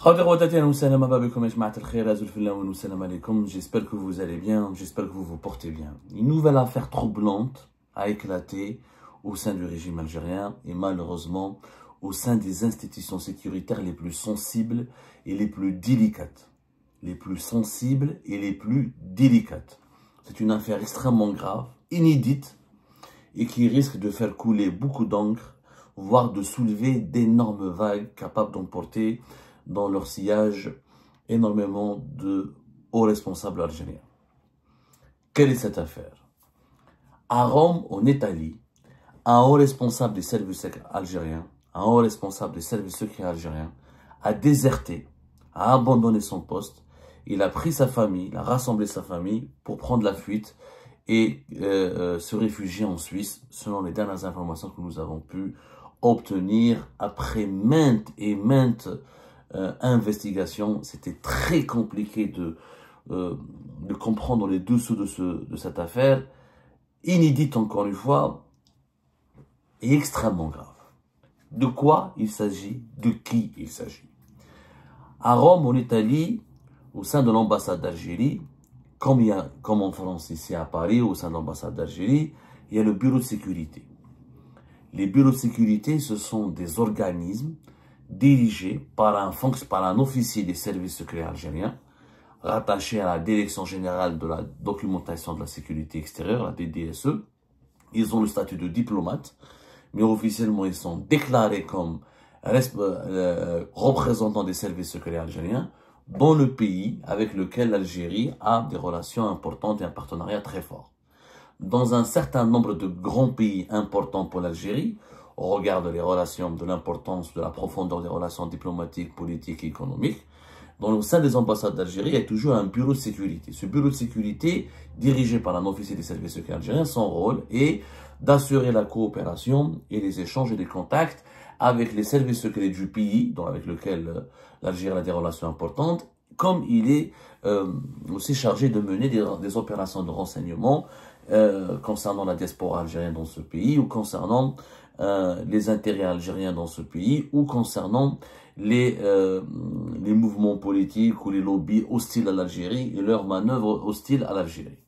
J'espère que vous allez bien, j'espère que vous vous portez bien. Une nouvelle affaire troublante a éclaté au sein du régime algérien et malheureusement au sein des institutions sécuritaires les plus sensibles et les plus délicates. C'est une affaire extrêmement grave, inédite et qui risque de faire couler beaucoup d'encre, voire de soulever d'énormes vagues capables d'emporter dans leur sillage énormément de hauts responsables algériens. Quelle est cette affaire? À Rome, en Italie, un haut responsable des services algériens, a déserté, a abandonné son poste. Il a pris sa famille, il a rassemblé sa famille pour prendre la fuite et se réfugier en Suisse, selon les dernières informations que nous avons pu obtenir après maintes investigations. C'était très compliqué de comprendre les dessous de cette affaire, inédite encore une fois, et extrêmement grave. De quoi il s'agit? De qui il s'agit? À Rome, en Italie, au sein de l'ambassade d'Algérie, comme en France ici à Paris, au sein de l'ambassade d'Algérie, il y a le bureau de sécurité. Les bureaux de sécurité, ce sont des organismes dirigés par un officier des services secrets algériens, rattaché à la Direction générale de la documentation de la sécurité extérieure, la DDSE. Ils ont le statut de diplomate, mais officiellement ils sont déclarés comme représentants des services secrets algériens dans le pays avec lequel l'Algérie a des relations importantes et un partenariat très fort. Dans un certain nombre de grands pays importants pour l'Algérie, au regard de l'importance, de la profondeur des relations diplomatiques, politiques et économiques, au sein des ambassades d'Algérie, il y a toujours un bureau de sécurité. Ce bureau de sécurité, dirigé par un officier des services secrets algériens, son rôle est d'assurer la coopération et les échanges et les contacts avec les services secrets du pays, avec lequel l'Algérie a des relations importantes, comme il est aussi chargé de mener des opérations de renseignement concernant la diaspora algérienne dans ce pays, ou concernant les intérêts algériens dans ce pays, ou concernant les mouvements politiques ou les lobbies hostiles à l'Algérie et leurs manœuvres hostiles à l'Algérie.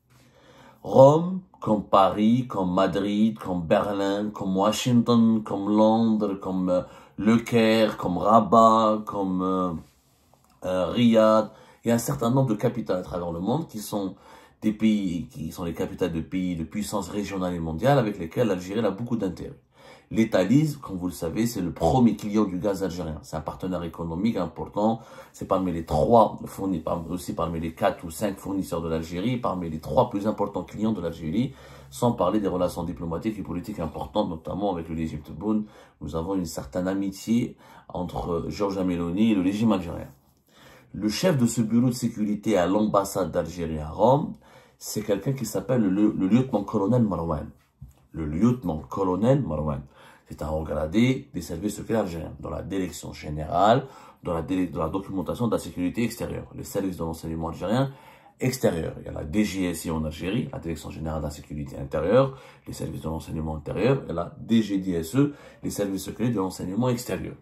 Rome, comme Paris, comme Madrid, comme Berlin, comme Washington, comme Londres, comme Le Caire, comme Rabat, comme Riyad, il y a un certain nombre de capitales à travers le monde qui sont des pays, qui sont les capitales de pays de puissance régionale et mondiale avec lesquels l'Algérie a beaucoup d'intérêt. L'Italie, comme vous le savez, c'est le premier client du gaz algérien. C'est un partenaire économique important. C'est parmi les parmi les 4 ou 5 fournisseurs de l'Algérie, parmi les 3 plus importants clients de l'Algérie, sans parler des relations diplomatiques et politiques importantes, notamment avec le régime Tebboune. Nous avons une certaine amitié entre Giorgia Meloni et le régime algérien. Le chef de ce bureau de sécurité à l'ambassade d'Algérie à Rome, c'est quelqu'un qui s'appelle le lieutenant-colonel Marwan. Le lieutenant-colonel Marwan. C'est un haut gradé des services secrets algériens, dans la direction générale, de la documentation de la sécurité extérieure, les services de renseignement algérien extérieur. Il y a la DGSI en Algérie, la direction générale de la sécurité intérieure, les services de renseignement intérieur, et la DGDSE, les services secrets de renseignement extérieur.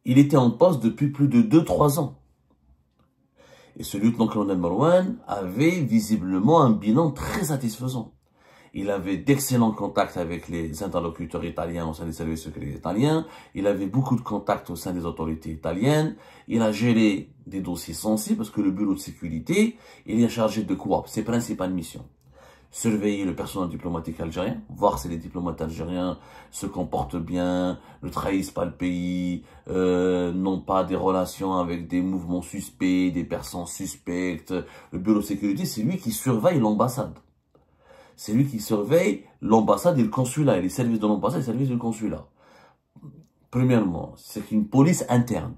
Il était en poste depuis plus de 2-3 ans. Et ce lieutenant-colonel Marwan avait visiblement un bilan très satisfaisant. Il avait d'excellents contacts avec les interlocuteurs italiens au sein des services secrets italiens. Il avait beaucoup de contacts au sein des autorités italiennes. Il a géré des dossiers sensibles parce que le bureau de sécurité, il est chargé de quoi? Ses principales missions. Surveiller le personnel diplomatique algérien, voir si les diplomates algériens se comportent bien, ne trahissent pas le pays, n'ont pas des relations avec des mouvements suspects, des personnes suspectes. Le bureau de sécurité, c'est lui qui surveille l'ambassade. C'est lui qui surveille l'ambassade et le consulat, et les services de l'ambassade et les services du consulat. Premièrement, c'est une police interne.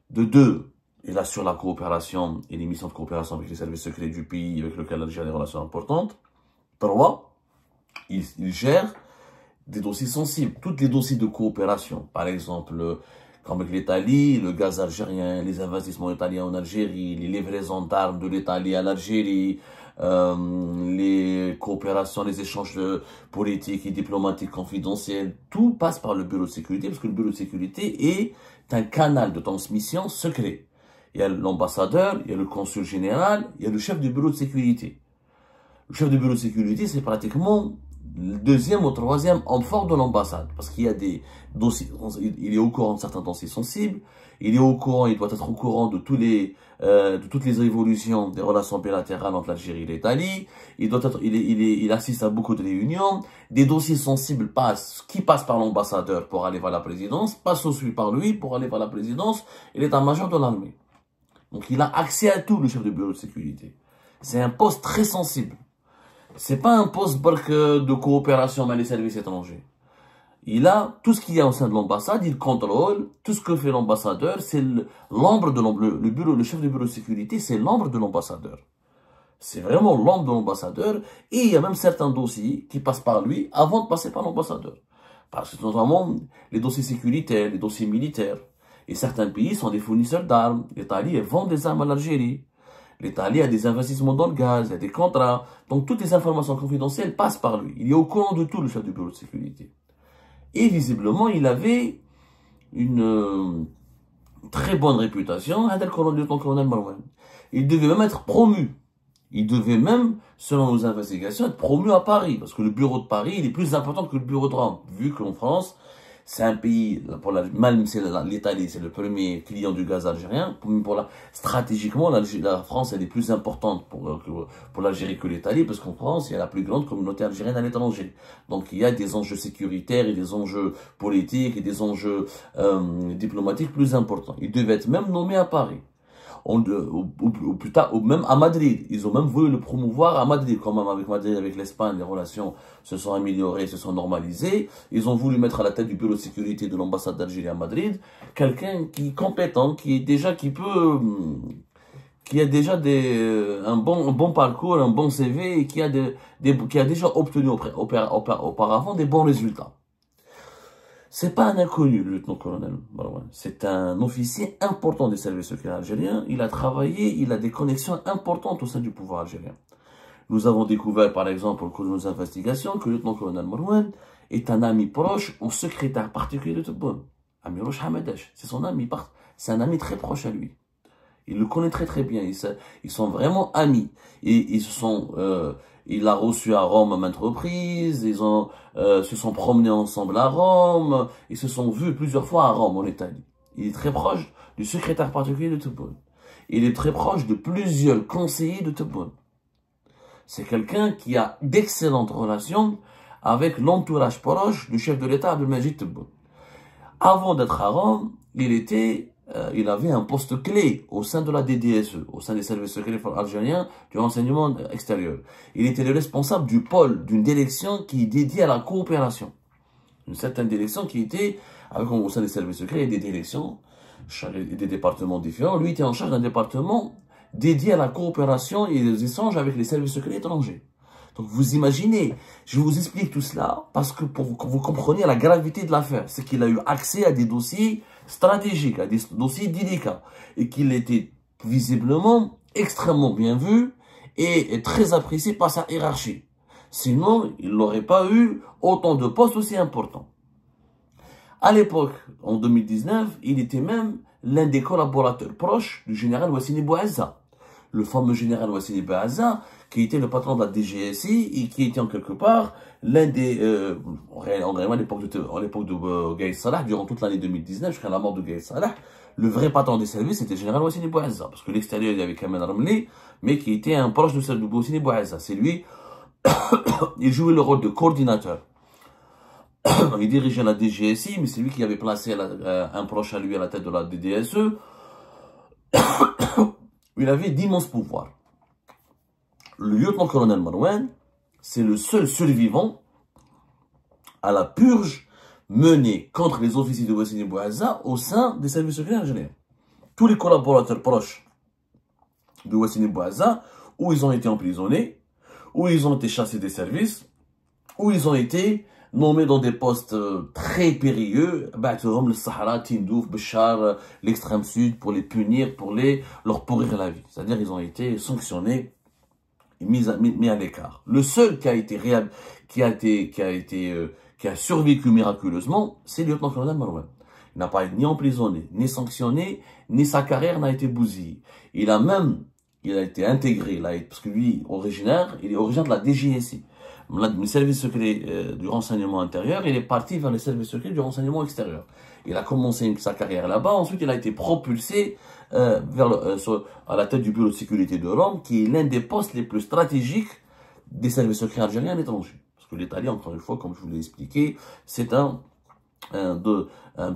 De deux, il assure la coopération et les missions de coopération avec les services secrets du pays avec lequel l'Algérie a des relations importantes. 3, il gère des dossiers sensibles, tous les dossiers de coopération. Par exemple, comme avec l'Italie, le gaz algérien, les investissements italiens en Algérie, les livraisons d'armes de l'Italie à l'Algérie, les coopérations, les échanges politiques et diplomatiques confidentiels, tout passe par le bureau de sécurité, parce que le bureau de sécurité est un canal de transmission secret. Il y a l'ambassadeur, il y a le consul général, il y a le chef du bureau de sécurité. Le chef du bureau de sécurité, c'est pratiquement le deuxième ou troisième homme fort de l'ambassade, parce qu'il y a des dossiers, il est au courant de certains dossiers sensibles, il est au courant, il doit être au courant de toutes les évolutions des relations bilatérales entre l'Algérie et l'Italie, il assiste à beaucoup de réunions, des dossiers sensibles qui passent par l'ambassadeur pour aller vers la présidence, passent aussi par lui pour aller vers la présidence et l'état-major de l'armée. Donc il a accès à tout, le chef du bureau de sécurité. C'est un poste très sensible. C'est pas un poste de coopération avec les services étrangers. Il a tout ce qu'il y a au sein de l'ambassade, il contrôle tout ce que fait l'ambassadeur, c'est l'ombre de le chef du bureau de sécurité, c'est l'ombre de l'ambassadeur. C'est vraiment l'ombre de l'ambassadeur, et il y a même certains dossiers qui passent par lui avant de passer par l'ambassadeur. Parce que notamment, les dossiers sécuritaires, les dossiers militaires, et certains pays sont des fournisseurs d'armes. L'Italie vend des armes à l'Algérie. L'Italie a des investissements dans le gaz, il y a des contrats. Donc toutes les informations confidentielles passent par lui. Il est au courant de tout, le chef du bureau de sécurité. Et visiblement, il avait une très bonne réputation, le lieutenant-colonel Marouane. Il devait même être promu. Il devait même, selon nos investigations, être promu à Paris. Parce que le bureau de Paris, il est plus important que le bureau de Rome. Vu qu'en France, c'est un pays, même si l'Italie, c'est le premier client du gaz algérien, stratégiquement, la France, elle est plus importante pour l'Algérie que l'Italie, parce qu'en France, il y a la plus grande communauté algérienne à l'étranger. Donc, il y a des enjeux sécuritaires et des enjeux politiques et des enjeux diplomatiques plus importants. Il devait être même nommé à Paris. Ou plus tard, ou même à Madrid. Ils ont même voulu le promouvoir à Madrid. Quand même, avec Madrid, avec l'Espagne, les relations se sont améliorées, se sont normalisées. Ils ont voulu mettre à la tête du bureau de sécurité de l'ambassade d'Algérie à Madrid quelqu'un qui est compétent, qui a déjà un bon parcours, un bon CV et qui a déjà obtenu auparavant des bons résultats. C'est pas un inconnu, le lieutenant-colonel Marouane. C'est un officier important des services secrets algériens. Il a travaillé, il a des connexions importantes au sein du pouvoir algérien. Nous avons découvert, par exemple, au cours de nos investigations, que le lieutenant-colonel Marouane est un ami proche au secrétaire particulier de Tebboune, Amirouche Hamedesh. C'est son ami, c'est un ami très proche à lui. Il le connaît très très bien. Ils sont vraiment amis. Et il l'a reçu à Rome à maintes reprises. Ils se sont promenés ensemble à Rome. Ils se sont vus plusieurs fois à Rome, en Italie. Il est très proche du secrétaire particulier de Tebboune. Il est très proche de plusieurs conseillers de Tebboune. C'est quelqu'un qui a d'excellentes relations avec l'entourage proche du chef de l'État, Abdelmajid Tebboune. Avant d'être à Rome, il avait un poste clé au sein de la DDSE, au sein des services secrets algériens du renseignement extérieur. Il était le responsable du pôle d'une direction qui est dédiée à la coopération. Une certaine direction qui était, au sein des services secrets, des directions, des départements différents. Lui était en charge d'un département dédié à la coopération et aux échanges avec les services secrets étrangers. Donc vous imaginez, je vous explique tout cela parce que pour que vous compreniez la gravité de l'affaire, c'est qu'il a eu accès à des dossiers stratégiques, à des dossiers délicats, et qu'il était visiblement extrêmement bien vu et très apprécié par sa hiérarchie. Sinon, il n'aurait pas eu autant de postes aussi importants. À l'époque, en 2019, il était même l'un des collaborateurs proches du général Wassini Bouazza. Le fameux général Wassini Bouazza, qui était le patron de la DGSI et qui était en quelque part l'un des, à l'époque de Gaïd Salah, durant toute l'année 2019, jusqu'à la mort de Gaïd Salah, le vrai patron des services, c'était le général Wassini Bouazza. Parce que l'extérieur, il y avait Kamel Ramli, mais qui était un proche de Wassini Bouazza. C'est lui, il jouait le rôle de coordinateur. Il dirigeait la DGSI, mais c'est lui qui avait placé un proche à lui à la tête de la DDSE. Il avait d'immenses pouvoirs. Le lieutenant-colonel Marouane, c'est le seul survivant à la purge menée contre les officiers de Wassini Bouazza au sein des services secrets algériens. Tous les collaborateurs proches de Wassini Bouazza, où ils ont été emprisonnés, où ils ont été chassés des services, où ils ont été nommés dans des postes très périlleux, Ba'touhom, le Sahara, Tindouf, Béchar, l'extrême sud, pour les punir, leur pourrir la vie. C'est-à-dire ils ont été sanctionnés mis à l'écart. Le seul qui a survécu miraculeusement, c'est le lieutenant-colonel Marouane. Il n'a pas été ni emprisonné, ni sanctionné, ni sa carrière n'a été bousillée. Il a été intégré, parce que lui, il est originaire de la DGSI, le service secret du renseignement intérieur. Il est parti vers le service secret du renseignement extérieur. Il a commencé sa carrière là-bas, ensuite il a été propulsé à la tête du bureau de sécurité de Rome, qui est l'un des postes les plus stratégiques des services secrets algériens à l'étranger. Parce que l'Italie, encore une fois, comme je vous l'ai expliqué, c'est un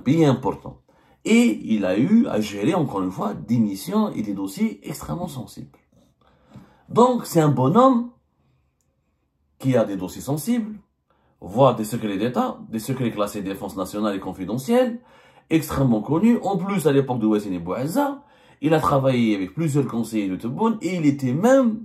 pays important. Et il a eu à gérer, encore une fois, des missions et des dossiers extrêmement sensibles. Donc, c'est un bonhomme qui a des dossiers sensibles, voire des secrets d'État, des secrets classés défense nationale et confidentiels, extrêmement connus. En plus, à l'époque de Wassine Bouazza, il a travaillé avec plusieurs conseillers de Tebboune et il était même,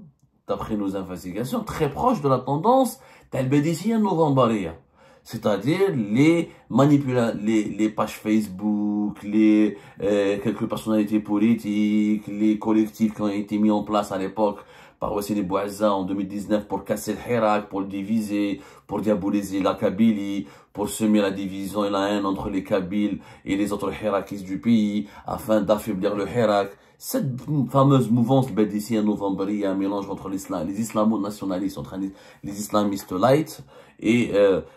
d'après nos investigations, très proche de la tendance Talbedissien Novembaria. C'est-à-dire les pages Facebook, quelques personnalités politiques, les collectifs qui ont été mis en place à l'époque par Wassine Bouazza en 2019 pour casser le Hirak, pour le diviser, pour diaboliser la Kabylie, pour semer la division et la haine entre les Kabyles et les autres Hirakistes du pays, afin d'affaiblir le Hirak. Cette fameuse mouvance bédicienne novembre, un mélange entre les islamo-nationalistes, entre les islamistes light et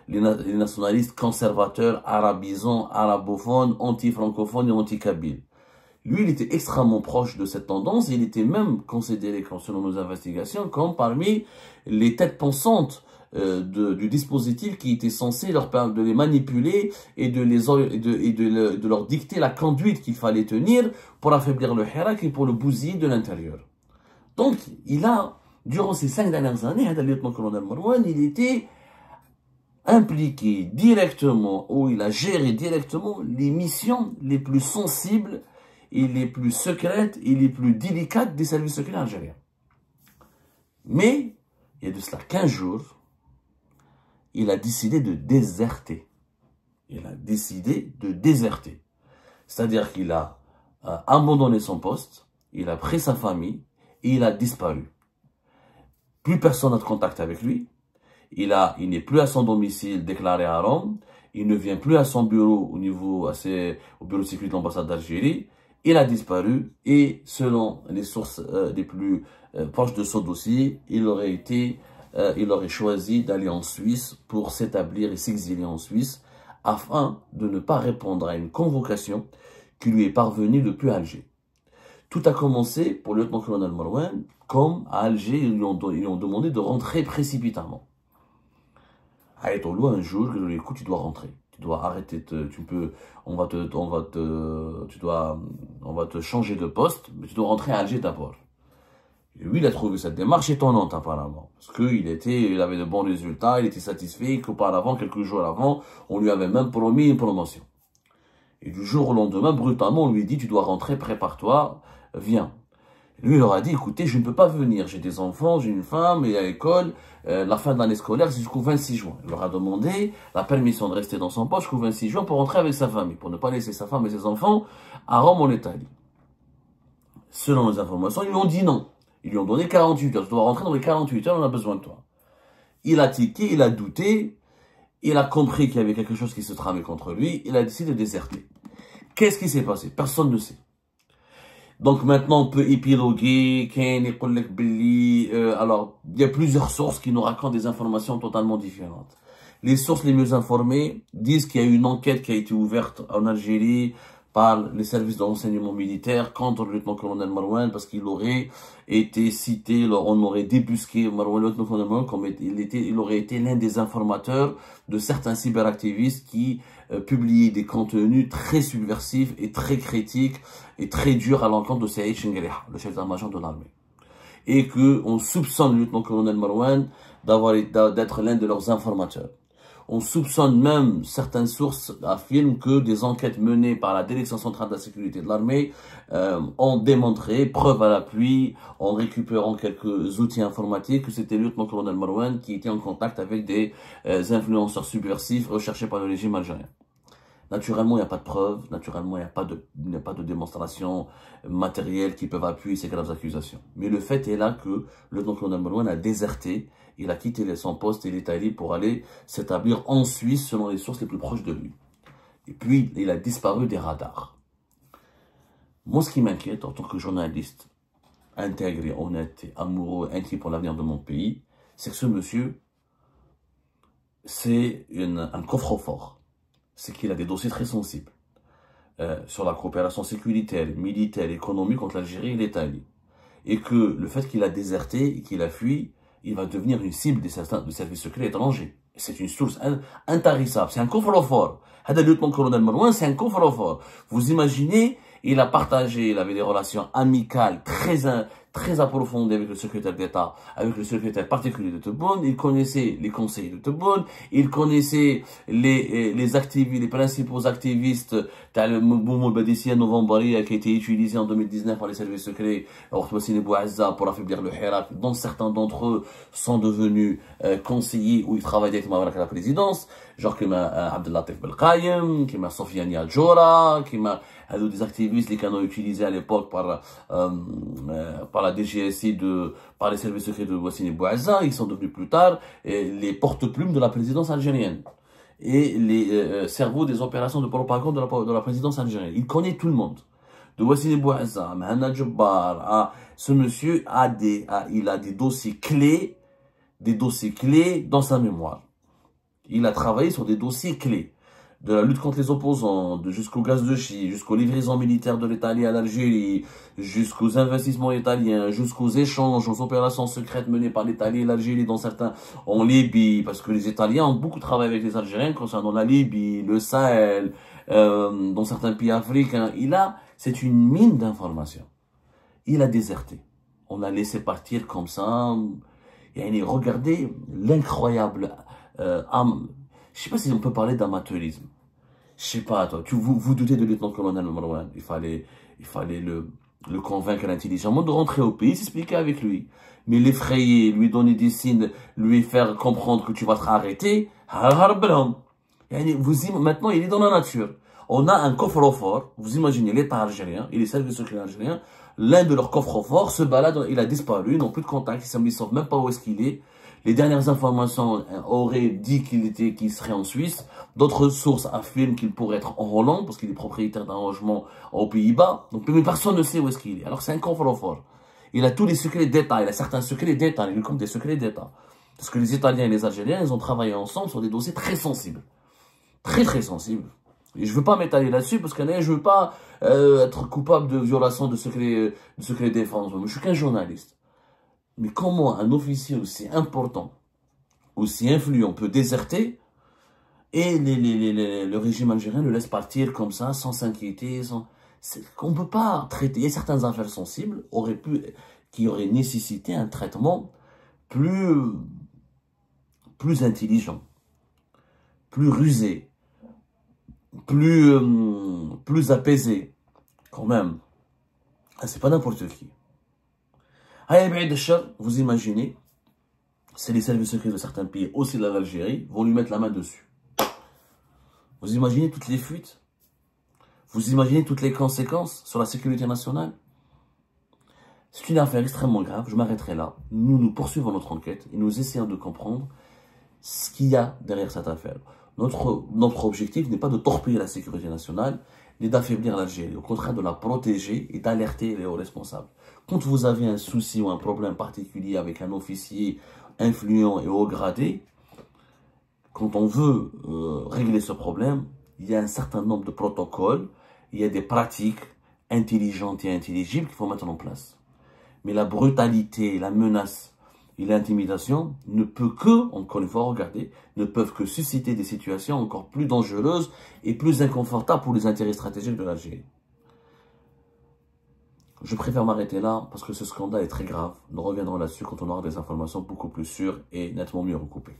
les nationalistes conservateurs, arabisants, arabophones, anti-francophones et anti-kabyles. Lui, il était extrêmement proche de cette tendance. Il était même considéré, selon nos investigations, comme parmi les têtes pensantes du dispositif qui était censé leur permettre de les manipuler et de leur dicter la conduite qu'il fallait tenir pour affaiblir le Hirak et pour le bousiller de l'intérieur. Donc, durant ces 5 dernières années, le lieutenant-colonel Marouane, il était impliqué directement, ou il a géré directement les missions les plus sensibles et les plus secrètes et les plus délicates des services secrets algériens. Mais, il y a de cela 15 jours, il a décidé de déserter. Il a décidé de déserter. C'est-à-dire qu'il a abandonné son poste, il a pris sa famille et il a disparu. Plus personne n'a de contact avec lui. Il n'est plus à son domicile déclaré à Rome. Il ne vient plus à son bureau au bureau de sécurité de l'ambassade d'Algérie. Il a disparu et selon les sources les plus proches de son dossier, il aurait choisi d'aller en Suisse pour s'établir et s'exiler en Suisse afin de ne pas répondre à une convocation qui lui est parvenue depuis Alger. Tout a commencé pour le lieutenant-colonel Marouane, comme à Alger, ils lui ont demandé de rentrer précipitamment. Aïtolo, un jour, il lui dit, écoute, tu dois rentrer. Tu dois arrêter, on va te changer de poste, mais tu dois rentrer à Alger d'abord. Et lui, il a trouvé cette démarche étonnante, apparemment. Parce il avait de bons résultats, il était satisfait qu'auparavant, quelques jours avant, on lui avait même promis une promotion. Et du jour au lendemain, brutalement, on lui dit, tu dois rentrer, prépare-toi, viens. Lui, il leur a dit, écoutez, je ne peux pas venir, j'ai des enfants, j'ai une femme, et à l'école, la fin de l'année scolaire, c'est jusqu'au 26 juin. Il leur a demandé la permission de rester dans son poste jusqu'au 26 juin pour rentrer avec sa famille, pour ne pas laisser sa femme et ses enfants à Rome, en Italie. Selon les informations, ils lui ont dit non. Ils lui ont donné 48 heures. Tu dois rentrer dans les 48 heures, on a besoin de toi. Il a tiqué, il a douté, il a compris qu'il y avait quelque chose qui se tramait contre lui, il a décidé de déserter. Qu'est-ce qui s'est passé? Personne ne sait. Donc maintenant, on peut épiloguer, alors, il y a plusieurs sources qui nous racontent des informations totalement différentes. Les sources les mieux informées disent qu'il y a eu une enquête qui a été ouverte en Algérie par les services de renseignement militaire contre le lieutenant-colonel Marouane parce qu'il aurait été cité, on aurait débusqué Marouane, le lieutenant-colonel Marouane, comme il aurait été l'un des informateurs de certains cyberactivistes qui publiaient des contenus très subversifs et très critiques et très durs à l'encontre de Saïd Chengueleha, le chef d'état-major de l'armée. Et qu'on soupçonne le lieutenant-colonel Marouane d'être l'un de leurs informateurs. On soupçonne même, certaines sources affirment que des enquêtes menées par la Direction centrale de la sécurité de l'armée ont démontré, preuve à l'appui, en récupérant quelques outils informatiques, que c'était le lieutenant-colonel Marouane qui était en contact avec des influenceurs subversifs recherchés par le régime algérien. Naturellement, il n'y a pas de preuves, naturellement, il n'y a pas de démonstration matérielle qui peuvent appuyer ces graves accusations. Mais le fait est là que le lieutenant-colonel Malouane a déserté, il a quitté son poste et l'Italie pour aller s'établir en Suisse selon les sources les plus proches de lui. Et puis, il a disparu des radars. Moi, ce qui m'inquiète en tant que journaliste, intègre, et honnête, et amoureux, inquiet pour l'avenir de mon pays, c'est que ce monsieur, c'est un coffre-fort. C'est qu'il a des dossiers très sensibles sur la coopération sécuritaire, militaire, économique entre l'Algérie et l'Italie. Et que le fait qu'il a déserté et qu'il a fui, il va devenir une cible de services secrets étrangers. C'est une source intarissable. C'est un coffre-fort. Le lieutenant-colonel Malouane, c'est un coffre-fort. Vous imaginez, il a partagé, il avait des relations amicales très approfondies avec le secrétaire d'État, avec le secrétaire particulier de Tebboune. Il connaissait les conseillers de Tebboune. Il connaissait les principaux activistes, le mouvement Badissien Novembaria qui a été utilisé en 2019 par les services secrets pour affaiblir le Hirak, dont certains d'entre eux sont devenus conseillers ou ils travaillent directement avec la présidence, genre comme Abdellatif Belkayem, comme Sofiane Adjoura, comme des activistes les canaux utilisés à l'époque par la DGSI, par les services secrets de Wassini Bouazza. Ils sont devenus plus tard les porte-plumes de la présidence algérienne et les cerveaux des opérations de propagande de la présidence algérienne. Il connaît tout le monde. De Wassini Bouazza, Mahana Djebbar, ce monsieur il a des dossiers clés dans sa mémoire. Il a travaillé sur des dossiers clés. De la lutte contre les opposants, jusqu'au gaz de schiste, jusqu'aux livraisons militaires de l'Italie à l'Algérie, jusqu'aux investissements italiens, jusqu'aux échanges, aux opérations secrètes menées par l'Italie et l'Algérie, dont certains en Libye, parce que les Italiens ont beaucoup travaillé avec les Algériens concernant la Libye, le Sahel, dans certains pays africains. C'est une mine d'informations. Il a déserté. On l'a laissé partir comme ça. Et regardez l'incroyable âme. Je sais pas si on peut parler d'amateurisme. Je sais pas, toi, vous doutez de lieutenant-colonel Malouane. Il fallait le convaincre intelligemment de rentrer au pays, s'expliquer avec lui. Mais l'effrayer, lui donner des signes, lui faire comprendre que tu vas te arrêter, maintenant il est dans la nature. On a un coffre-fort, vous imaginez l'État algérien et les services secrets algériens, l'un de leurs coffres-forts se balade, il a disparu, ils n'ont plus de contact, ils ne savent même pas où est-ce qu'il est. Les dernières informations auraient dit qu'il serait en Suisse. D'autres sources affirment qu'il pourrait être en Hollande, parce qu'il est propriétaire d'un logement aux Pays-Bas. Donc, mais personne ne sait où est-ce qu'il est. Alors, c'est un coffre-fort. Il a tous les secrets d'État. Il a certains secrets d'État. Il compte des secrets d'État. Parce que les Italiens et les Algériens, ils ont travaillé ensemble sur des dossiers très sensibles. Très sensibles. Et je veux pas m'étaler là-dessus, parce que je veux pas être coupable de violation de secret défense. Je suis qu'un journaliste. Mais comment un officier aussi important, aussi influent peut déserter et le régime algérien le laisse partir comme ça, sans s'inquiéter, on ne peut pas traiter. Il y a certaines affaires sensibles qui auraient nécessité un traitement plus intelligent, plus rusé, plus apaisé, quand même. C'est pas n'importe qui. Vous imaginez, c'est les services secrets de certains pays, aussi de l'Algérie, vont lui mettre la main dessus. Vous imaginez toutes les fuites? Vous imaginez toutes les conséquences sur la sécurité nationale? C'est une affaire extrêmement grave, je m'arrêterai là. Nous poursuivons notre enquête et nous essayons de comprendre ce qu'il y a derrière cette affaire. Notre objectif n'est pas de torpiller la sécurité nationale, ni d'affaiblir l'Algérie. Au contraire, de la protéger et d'alerter les hauts responsables. Quand vous avez un souci ou un problème particulier avec un officier influent et haut gradé, quand on veut régler ce problème, il y a un certain nombre de protocoles, il y a des pratiques intelligentes et intelligibles qu'il faut mettre en place. Mais la brutalité, la menace et l'intimidation ne peuvent que, encore une fois, regardez, ne peuvent que susciter des situations encore plus dangereuses et plus inconfortables pour les intérêts stratégiques de l'Algérie. Je préfère m'arrêter là parce que ce scandale est très grave. Nous reviendrons là-dessus quand on aura des informations beaucoup plus sûres et nettement mieux recoupées.